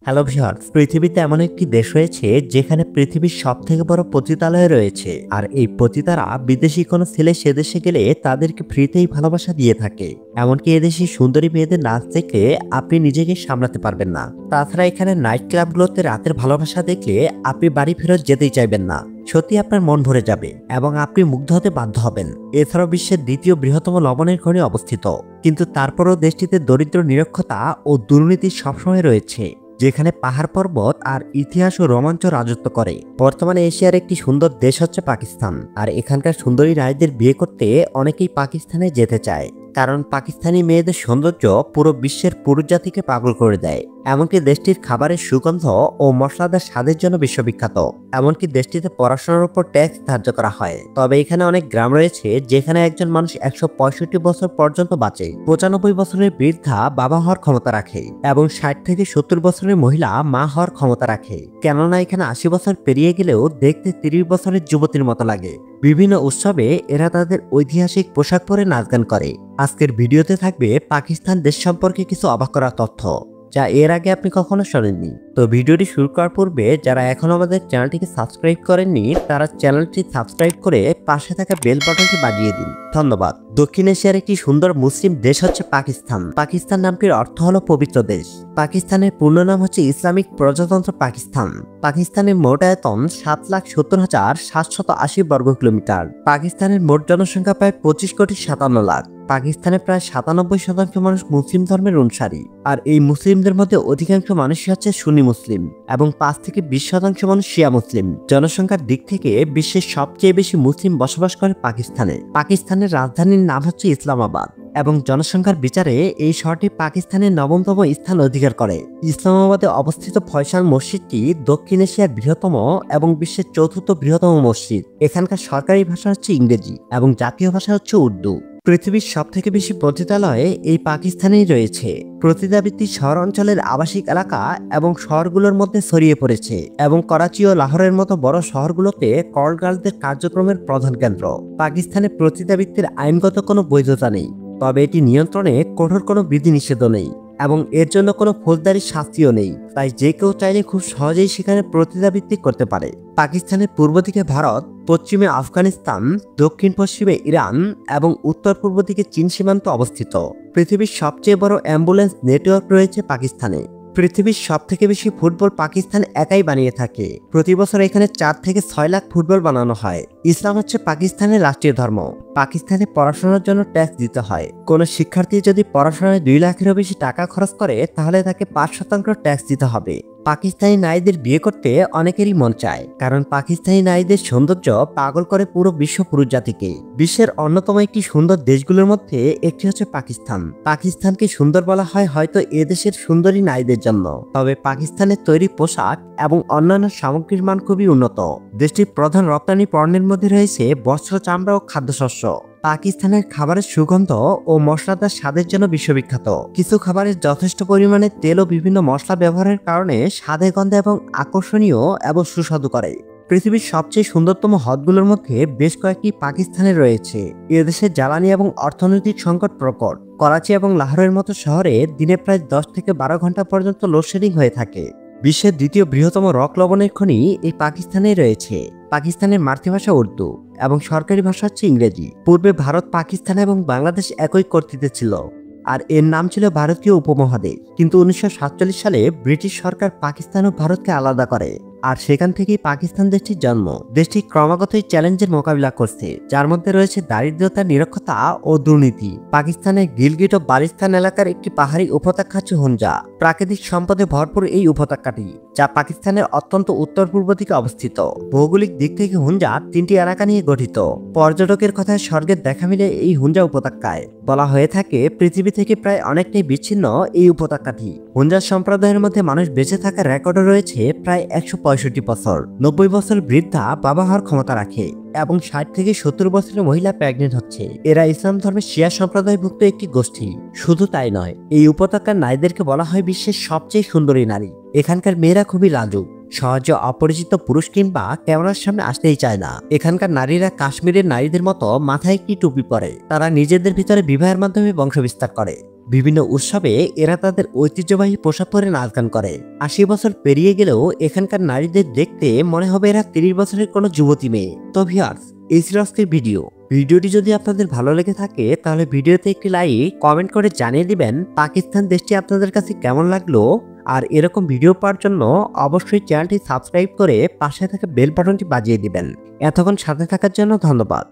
Hello viewers, পৃথিবীতে এমন একটি দেশ রয়েছে যেখানে পৃথিবীর সবথেকে বড় পতিতালয় রয়েছে। আর এই পতিতারা বিদেশি কোনো ছেলে সে দেশে গেলে তাদেরকে ফ্রিতেই ভালোবাসা দিয়ে থাকে। এমনকি এদেশে সুন্দরী মেয়েদের নাচ দেখলে আপনি নিজেকে সামলাতে পারবেন না। তাছাড়া এখানে নাইট ক্লাবগুলোতে রাতের ভালোবাসা দেখলে আপনি বাড়ি ফেরত যেতেই চাইবেন না। সত্যি আপনার মন ভরে যাবে এবং আপনি মুগ্ধ হতে বাধ্য হবেন। এছাড়াও বিশ্বের দ্বিতীয় বৃহত্তম লবণের খনি অবস্থিত, কিন্তু তারপরও দেশটিতে দরিদ্র নিরক্ষতা ও দুর্নীতি সবসময় রয়েছে, যেখানে পাহাড় পর্বত আর ইতিহাস ও রোমাঞ্চ রাজত্ব করে। বর্তমানে এশিয়ার একটি সুন্দর দেশ হচ্ছে পাকিস্তান, আর এখানকার সুন্দরী নারীদের বিয়ে করতে অনেকেই পাকিস্তানে যেতে চায়, কারণ পাকিস্তানি মেয়েদের সৌন্দর্য পুরো বিশ্বের পুরুষ জাতিকে পাগল করে দেয়। এমনকি দেশটির খাবারের সুগন্ধ ও মশলাদার স্বাদের জন্য বিশ্ববিখ্যাত। এমনকি দেশটিতে পড়াশোনার উপর ট্যাক্স ধার্য করা হয়। তবে এখানে অনেক গ্রাম রয়েছে যেখানে একজন মানুষ 165 বছর পর্যন্ত বাঁচে। 95 বছরের বৃদ্ধা বাবা হওয়ার ক্ষমতা রাখে এবং 60 থেকে 70 বছরের মহিলা মা হওয়ার ক্ষমতা রাখে। কেননা এখানে 80 বছর পেরিয়ে গেলেও দেখতে 30 বছরের যুবতীর মতো লাগে। বিভিন্ন উৎসবে এরা তাদের ঐতিহাসিক পোশাক পরে নাচ গান করে। আজকের ভিডিওতে থাকবে পাকিস্তান দেশ সম্পর্কে কিছু অবাক করা তথ্য, যা এর আগে আপনি কখনো শোনেননি। তো ভিডিওটি শুরু করার পূর্বে যারা এখনো আমাদের চ্যানেলটিকে সাবস্ক্রাইব করেননি তারা চ্যানেলটি সাবস্ক্রাইব করে পাশে থাকা বেল বাটনটি বাজিয়ে দিন। ধন্যবাদ। দক্ষিণ এশিয়ার একটি সুন্দর মুসলিম দেশ হচ্ছে পাকিস্তান। পাকিস্তান নামটির অর্থ হলো পবিত্র দেশ। পাকিস্তানের পূর্ণ নাম হচ্ছে ইসলামিক প্রজাতন্ত্র পাকিস্তান। পাকিস্তানের মোট আয়তন 7,70,780 বর্গ কিলোমিটার। পাকিস্তানের মোট জনসংখ্যা প্রায় 25,57,00,000। পাকিস্তানে প্রায় 97% মানুষ মুসলিম ধর্মের অনুসারী, আর এই মুসলিমদের মধ্যে অধিকাংশ মানুষই হচ্ছে সুন্নি মুসলিম এবং 5 থেকে 20% মানুষ শিয়া মুসলিম। জনসংখ্যার দিক থেকে বিশ্বের সবচেয়ে বেশি মুসলিম বসবাস করে পাকিস্তানে। পাকিস্তানের রাজধানীর নাম হচ্ছে ইসলামাবাদ এবং জনসংখ্যার বিচারে এই শহরটি পাকিস্তানের 9তম স্থান অধিকার করে। ইসলামাবাদে অবস্থিত ফয়সাল মসজিদটি দক্ষিণ এশিয়ার বৃহত্তম এবং বিশ্বের 4র্থ বৃহত্তম মসজিদ। এখানকার সরকারি ভাষা হচ্ছে ইংরেজি এবং জাতীয় ভাষা হচ্ছে উর্দু। পৃথিবীর সবথেকে বেশি পতিতালয়ে এই পাকিস্তানেই রয়েছে। পতিতাবৃত্তি শহর অঞ্চলের আবাসিক এলাকা এবং শহরগুলোর মধ্যে ছড়িয়ে পড়েছে এবং করাচি ও লাহোরের মতো বড় শহরগুলোতে কর্টগার্লদের কার্যক্রমের প্রধান কেন্দ্র। পাকিস্তানে পতিতাবৃত্তির আইনগত কোনো বৈধতা নেই, তবে এটি নিয়ন্ত্রণে কঠোর কোনো বিধিনিষেধও নেই এবং এর জন্য কোনো ফৌজদারি শাস্তিও নেই। তাই যে কেউ চাইলে খুব সহজেই সেখানে পতিতাবৃত্তি করতে পারে। পাকিস্তানের পূর্ব দিকে ভারত, পশ্চিমে আফগানিস্তান, দক্ষিণ পশ্চিমে ইরান এবং উত্তর পূর্ব দিকে চীন সীমান্ত অবস্থিত। পৃথিবীর সবচেয়ে বড় অ্যাম্বুলেন্স নেটওয়ার্ক রয়েছে পাকিস্তানে। পৃথিবীর সবথেকে বেশি ফুটবল পাকিস্তান একাই বানিয়ে থাকে। প্রতি বছর এখানে 4 থেকে 6 লাখ ফুটবল বানানো হয়। ইসলাম হচ্ছে পাকিস্তানের রাষ্ট্রীয় ধর্ম। পাকিস্তানে পড়াশোনার জন্য ট্যাক্স দিতে হয়। কোনো শিক্ষার্থী যদি পড়াশোনায় 2 লাখেরও বেশি টাকা খরচ করে তাহলে তাকে 5% ট্যাক্স দিতে হবে। পাকিস্তানি নারীদের বিয়ে করতে অনেকেরই মন চায়, কারণ পাকিস্তানি নারীদের সৌন্দর্য পাগল করে পুরো বিশ্ব পুরুষ জাতিকে। বিশ্বের অন্যতম একটি সুন্দর দেশগুলোর মধ্যে একটি হচ্ছে পাকিস্তান। পাকিস্তানকে সুন্দর বলা হয় হয়তো এদেশের সুন্দরী নারীদের জন্য, তবে পাকিস্তানের তৈরি পোশাক এবং অন্যান্য সামগ্রীর মান খুবই উন্নত। দেশটির প্রধান রপ্তানি পণ্যের মধ্যে রয়েছে বস্ত্র, চামড়া ও খাদ্যশস্য। পাকিস্তানের খাবারের সুগন্ধ ও মশলাদার স্বাদের জন্য বিশ্ববিখ্যাত। কিছু খাবারের যথেষ্ট পরিমাণে তেল ও বিভিন্ন মশলা ব্যবহারের কারণে স্বাদে গন্ধে এবং আকর্ষণীয় এবং সুস্বাদু করে। পৃথিবীর সবচেয়ে সুন্দরতম হ্রদগুলোর মধ্যে বেশ কয়েকটি পাকিস্তানে রয়েছে। এদেশের জ্বালানি এবং অর্থনৈতিক সংকট প্রকট। করাচি এবং লাহোরের মতো শহরে দিনে প্রায় 10 থেকে 12 ঘন্টা পর্যন্ত লোডশেডিং হয়ে থাকে। বিশ্বের দ্বিতীয় বৃহত্তম রক লবণের খনি এই পাকিস্তানেই রয়েছে। পাকিস্তানের মাতৃভাষা উর্দু এবং সরকারি ভাষা হচ্ছে ইংরেজি। পূর্বে ভারত, পাকিস্তান এবং বাংলাদেশ একই কর্তৃত্বে ছিল, আর এর নাম ছিল ভারতীয় উপমহাদেশ। কিন্তু 1947 সালে ব্রিটিশ সরকার পাকিস্তান ও ভারতকে আলাদা করে, আর সেখান থেকেই পাকিস্তান দেশটির জন্ম। দেশটি ক্রমাগতই চ্যালেঞ্জের মোকাবিলা করছে, যার মধ্যে রয়েছে দারিদ্রতা, নিরক্ষতা ও দুর্নীতি। পাকিস্তানের গিলগিট ও বালিস্তান এলাকার একটি পাহাড়ি উপত্যকা হচ্ছে হুঞ্জা। প্রাকৃতিক সম্পদে ভরপুর এই উপত্যকাটি, যা পাকিস্তানের অত্যন্ত উত্তর পূর্ব দিকে অবস্থিত। ভৌগোলিক দিক থেকে হুঞ্জা 3টি এলাকা নিয়ে গঠিত। পর্যটকের কথায় স্বর্গের দেখা মিলে এই হুঞ্জা উপত্যকায়। বলা হয়ে থাকে পৃথিবী থেকে প্রায় অনেকটাই বিচ্ছিন্ন এই উপত্যকাটি। হুঞ্জা সম্প্রদায়ের মধ্যে মানুষ বেঁচে থাকার রেকর্ডও রয়েছে প্রায় 165 বছর। 90 বছর বৃদ্ধা বাবা হওয়ার ক্ষমতা রাখে এবং 60 থেকে 70 বছরের মহিলা প্রেগনেন্ট হচ্ছে। এরা ইসলাম ধর্মের শিয়া সম্প্রদায়ভুক্ত একটি গোষ্ঠী। শুধু তাই নয়, এই উপত্যকার নারীদেরকে বলা হয় বিশ্বের সবচেয়ে সুন্দরী নারী। এখানকার মেয়েরা খুবই লাজুক, সহজে অপরিচিত পুরুষ কিংবা ক্যামেরার সামনে আসতেই চায় না। এখানকার নারীরা কাশ্মীরের নারীদের মতো মাথায় একটি টুপি পরে। তারা নিজেদের ভিতরে বিবাহের মাধ্যমে বংশ বিস্তার করে। বিভিন্ন উৎসবে এরা তাদের ঐতিহ্যবাহী পোশাক পরে নাচ গান করে। ৮০ বছর পেরিয়ে গেলেও এখানকার নারীদের দেখতে মনে হবে এরা ৩০ বছরের কোনো যুবতী মেয়ে। তো ভিউয়ার্স, এই ছিল আজকের ভিডিওটি যদি আপনাদের ভালো লেগে থাকে তাহলে ভিডিওতে একটি লাইক কমেন্ট করে জানিয়ে দিবেন পাকিস্তান দেশটি আপনাদের কাছে কেমন লাগলো। আর এরকম ভিডিও পাওয়ার জন্য অবশ্যই চ্যানেলটি সাবস্ক্রাইব করে পাশে থাকা বেল বাটনটি বাজিয়ে দিবেন। এতক্ষণ সাথে থাকার জন্য ধন্যবাদ।